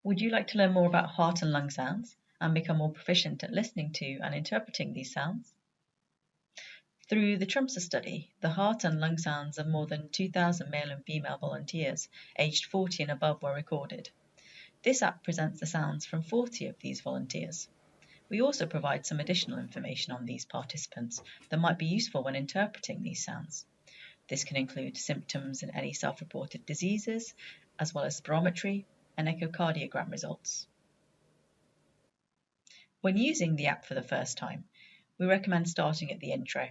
Would you like to learn more about heart and lung sounds and become more proficient at listening to and interpreting these sounds? Through the Tromsø study, the heart and lung sounds of more than 2,000 male and female volunteers aged 40 and above were recorded. This app presents the sounds from 40 of these volunteers. We also provide some additional information on these participants that might be useful when interpreting these sounds. This can include symptoms and any self-reported diseases, as well as spirometry and echocardiogram results. When using the app for the first time, we recommend starting at the intro.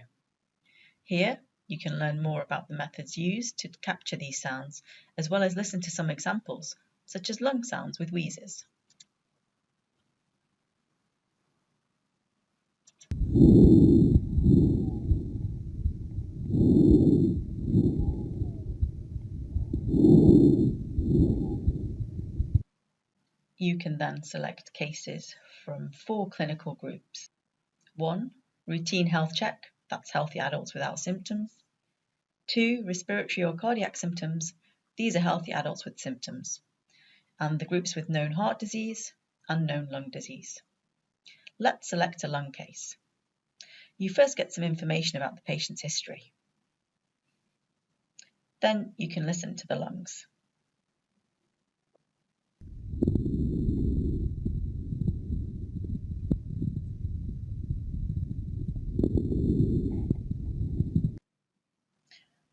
Here, you can learn more about the methods used to capture these sounds, as well as listen to some examples, such as lung sounds with wheezes. You can then select cases from 4 clinical groups. 1. Routine health check, that's healthy adults without symptoms. 2. Respiratory or cardiac symptoms, these are healthy adults with symptoms. And the groups with known heart disease and known lung disease. Let's select a lung case. You first get some information about the patient's history. Then you can listen to the lungs.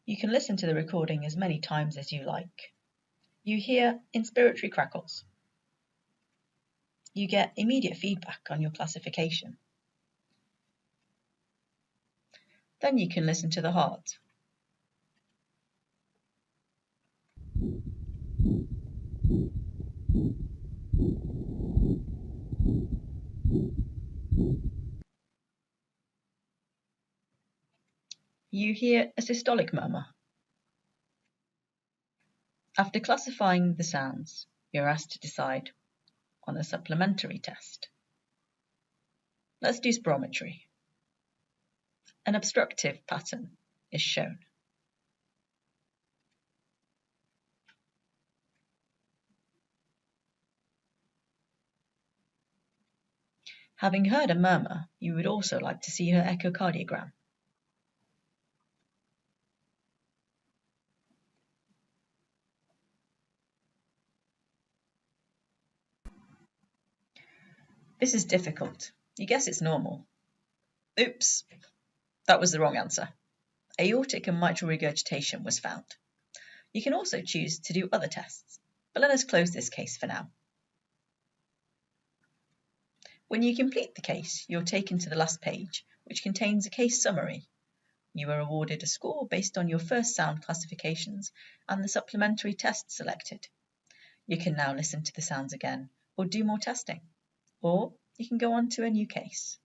You can listen to the recording as many times as you like. You hear inspiratory crackles. You get immediate feedback on your classification. Then you can listen to the heart. You hear a systolic murmur. After classifying the sounds, you're asked to decide on a supplementary test. Let's do spirometry. An obstructive pattern is shown. Having heard a murmur, you would also like to see her echocardiogram. This is difficult. You guess it's normal. Oops, that was the wrong answer. Aortic and mitral regurgitation was found. You can also choose to do other tests, but let us close this case for now. When you complete the case, you're taken to the last page, which contains a case summary. You are awarded a score based on your first sound classifications and the supplementary test selected. You can now listen to the sounds again or do more testing, or you can go on to a new case.